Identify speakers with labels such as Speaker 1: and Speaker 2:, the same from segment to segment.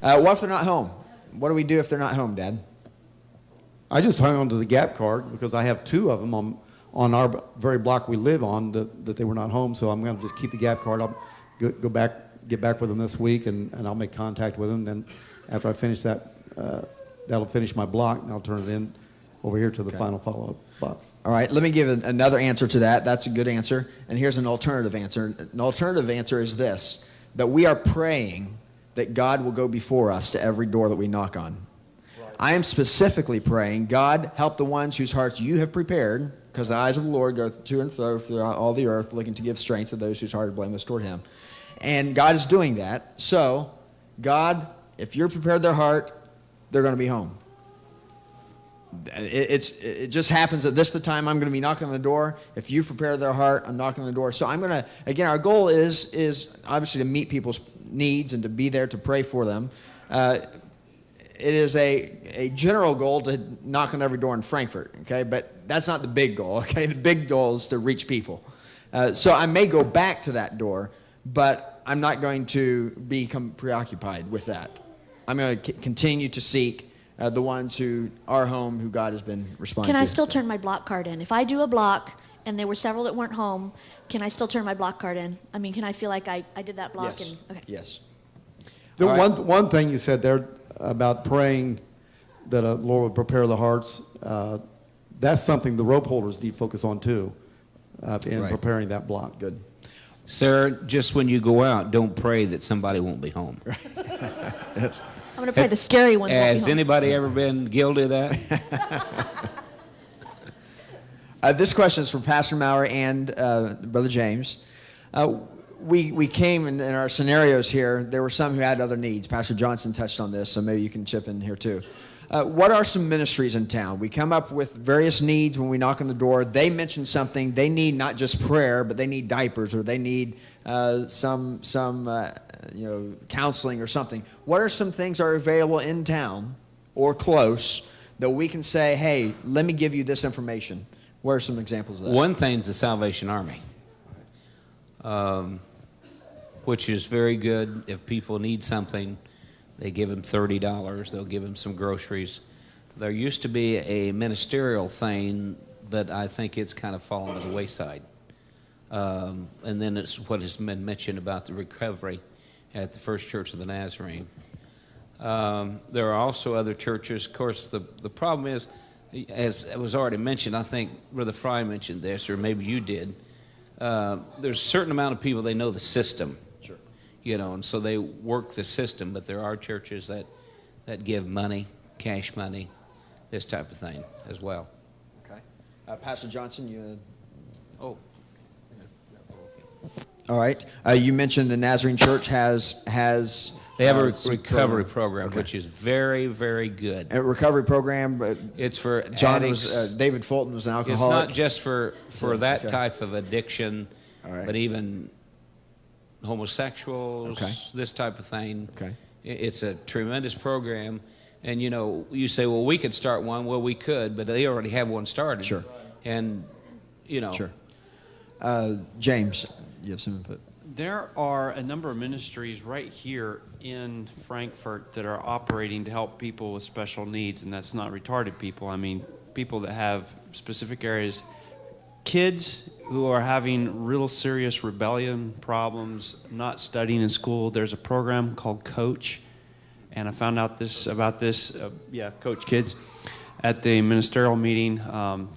Speaker 1: What if they're not home? What do we do if they're not home, Dad?
Speaker 2: I just hung on to the gap card because I have 2 of them on our very block we live on that they were not home. So I'm going to just keep the gap card. I'll get back with them this week, and I'll make contact with them. Then after I finish that, that'll finish my block, and I'll turn it in over here to the final follow-up box.
Speaker 1: All right, let me give another answer to that. That's a good answer. And here's an alternative answer. An alternative answer is this, that we are praying that God will go before us to every door that we knock on. Right. I am specifically praying, God, help the ones whose hearts you have prepared, because the eyes of the Lord go to and fro throughout all the earth, looking to give strength to those whose heart is blameless toward him. And God is doing that. So, God, if you're prepared their heart, they're going to be home. It just happens that this is the time I'm going to be knocking on the door. If you've prepared their heart, I'm knocking on the door. So I'm going to, again, our goal is obviously to meet people's needs and to be there to pray for them. It is a general goal to knock on every door in Frankfort, okay? But that's not the big goal, okay? The big goal is to reach people. So I may go back to that door, but I'm not going to become preoccupied with that. I'm going to continue to seek the ones who are home, who God has been responding to.
Speaker 3: Can I still turn my block card in? If I do a block and there were several that weren't home, can I still turn my block card in? I mean, can I feel like I did that block?
Speaker 1: Yes.
Speaker 3: Okay.
Speaker 1: Yes.
Speaker 2: The
Speaker 1: All right.
Speaker 2: one thing you said there about praying that the Lord would prepare the hearts, that's something the rope holders need to focus on too, in
Speaker 1: Right.
Speaker 2: preparing that block.
Speaker 1: Good.
Speaker 4: Sir, just when you go out, don't pray that somebody won't be home.
Speaker 1: Yes.
Speaker 3: I'm going to pray the scary ones won't be
Speaker 4: Has
Speaker 3: home.
Speaker 4: anybody ever been guilty of that?
Speaker 1: This question is for Pastor Maurer and Brother James. We came in our scenarios here. There were some who had other needs. Pastor Johnson touched on this, so maybe you can chip in here too. What are some ministries in town? We come up with various needs when we knock on the door. They mention something. They need not just prayer, but they need diapers, or they need some counseling or something. What are some things that are available in town or close that we can say, hey, let me give you this information? What are some examples of that?
Speaker 4: One thing's the Salvation Army, which is very good. If people need something, they give them $30. They'll give them some groceries. There used to be a ministerial thing, but I think it's kind of fallen to the wayside. And then it's what has been mentioned about the recovery at the First Church of the Nazarene. There are also other churches. Of course, the problem is, as it was already mentioned, I think Brother Fry mentioned this, or maybe you did, there's a certain amount of people, they know the system.
Speaker 1: Sure.
Speaker 4: And so they work the system, but there are churches that give money, cash money, this type of thing as well.
Speaker 1: Okay. Pastor Johnson, you...
Speaker 4: Oh.
Speaker 1: All right. You mentioned the Nazarene Church has
Speaker 4: They have a
Speaker 1: some
Speaker 4: recovery program,
Speaker 1: Okay.
Speaker 4: which is very, very good.
Speaker 1: A recovery program.
Speaker 4: It's for
Speaker 1: John
Speaker 4: addicts.
Speaker 1: was David Fulton was an alcoholic.
Speaker 4: It's not just for that
Speaker 1: Okay.
Speaker 4: type of addiction,
Speaker 1: All right.
Speaker 4: but even homosexuals,
Speaker 1: Okay.
Speaker 4: this type of thing.
Speaker 1: Okay.
Speaker 4: It's a tremendous program. And, you say, well, we could start one. Well, we could, but they already have one started.
Speaker 1: Sure.
Speaker 4: And,
Speaker 1: Sure. James, you have some input.
Speaker 5: There are a number of ministries right here in Frankfort that are operating to help people with special needs, and that's not retarded people. I mean, people that have specific areas. Kids who are having real serious rebellion problems, not studying in school. There's a program called Coach, and I found out about this, Coach Kids, at the ministerial meeting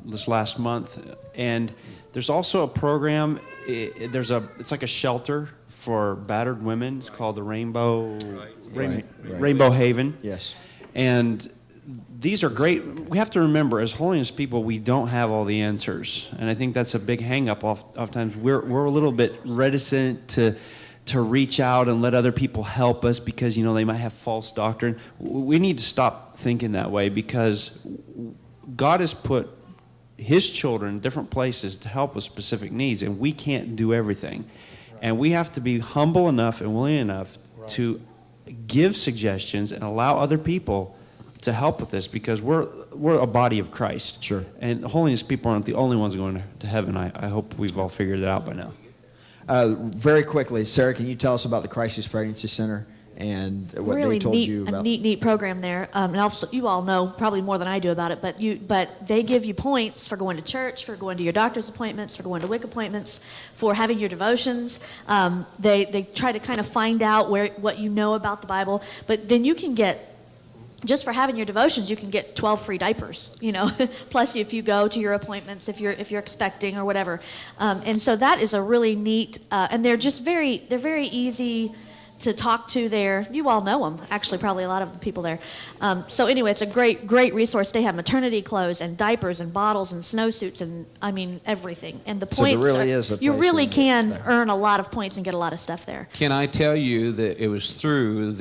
Speaker 5: this last month. And there's also a program, it's like a shelter for battered women. It's called the Rainbow Haven.
Speaker 1: Yes.
Speaker 5: And these are great. We have to remember, as holiness people, we don't have all the answers. And I think that's a big hang-up. Oftentimes we're a little bit reticent to reach out and let other people help us because, they might have false doctrine. We need to stop thinking that way because God has put His children in different places to help with specific needs, and we can't do everything. And we have to be humble enough and willing enough to give suggestions and allow other people to help with this because we're a body of Christ.
Speaker 1: Sure.
Speaker 5: And holiness people aren't the only ones going to heaven. I hope we've all figured it out by now.
Speaker 1: Very quickly, Sarah, can you tell us about the Crisis Pregnancy Center and what
Speaker 3: really
Speaker 1: they told
Speaker 3: neat,
Speaker 1: you about.
Speaker 3: a neat program there. And also, you all know probably more than I do about it, but they give you points for going to church, for going to your doctor's appointments, for going to WIC appointments, for having your devotions. They try to kind of find out what you know about the Bible, but then you can get, just for having your devotions, you can get 12 free diapers, plus if you go to your appointments, if you're expecting or whatever. And so that is a really neat, and they're very easy to talk to there. You all know them, actually, probably a lot of the people there. So anyway, it's a great resource. They have maternity clothes and diapers and bottles and snowsuits and, I mean, everything. And the
Speaker 1: So there
Speaker 3: points,
Speaker 1: really is a
Speaker 3: you
Speaker 1: place
Speaker 3: really
Speaker 1: where
Speaker 3: can earn a lot of points and get a lot of stuff there.
Speaker 4: Can I tell you that it was through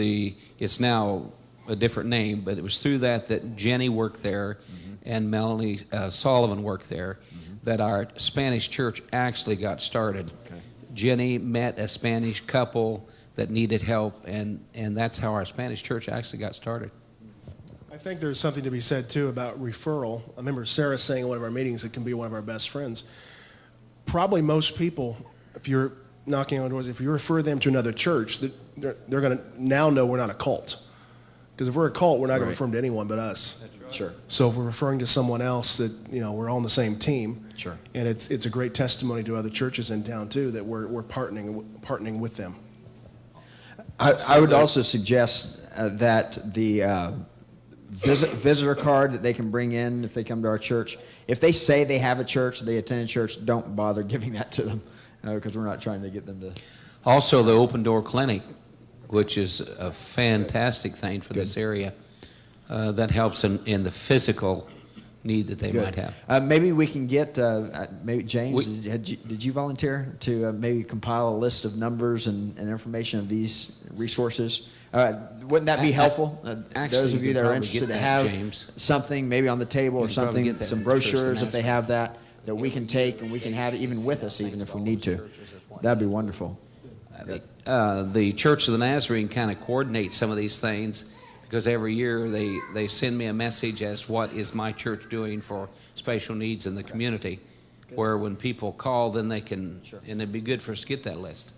Speaker 4: it's now a different name, but it was through that Jenny worked there and Melanie Sullivan worked there, that our Spanish church actually got started.
Speaker 1: Okay.
Speaker 4: Jenny met a Spanish couple that needed help, and that's how our Spanish church actually got started.
Speaker 6: I think there's something to be said, too, about referral. I remember Sarah saying in one of our meetings, it can be one of our best friends. Probably most people, if you're knocking on doors, if you refer them to another church, they're going to now know we're not a cult. Because if we're a cult, we're not going to refer them to anyone but us.
Speaker 1: Sure.
Speaker 6: So if we're referring to someone else that, we're all on the same team.
Speaker 1: Sure.
Speaker 6: And it's a great testimony to other churches in town, too, that we're partnering with them.
Speaker 1: I would also suggest that the visitor card that they can bring in if they come to our church, if they say they have a church, they attend a church, don't bother giving that to them, because we're not trying to get them to.
Speaker 4: Also, the Open Door Clinic, which is a fantastic thing for this area, that helps in the physical need that they might have.
Speaker 1: Maybe we can get, maybe James, did you volunteer to maybe compile a list of numbers and information of these resources? Wouldn't that be helpful?
Speaker 4: Actually,
Speaker 1: those of you
Speaker 4: you
Speaker 1: that
Speaker 4: could
Speaker 1: are
Speaker 4: probably
Speaker 1: interested
Speaker 4: get
Speaker 1: to
Speaker 4: that,
Speaker 1: have
Speaker 4: James.
Speaker 1: something maybe on the table or
Speaker 4: You could probably
Speaker 1: something,
Speaker 4: get that
Speaker 1: some
Speaker 4: from the Church of the
Speaker 1: brochures if they
Speaker 4: Nazarene.
Speaker 1: have that we can take and we can have it even with us even if we need to. That'd be wonderful.
Speaker 4: The Church of the Nazarene kind of coordinates some of these things, because every year they send me a message as what is my church doing for special needs in the community, where when people call, then they can, and it'd be good for us to get that list.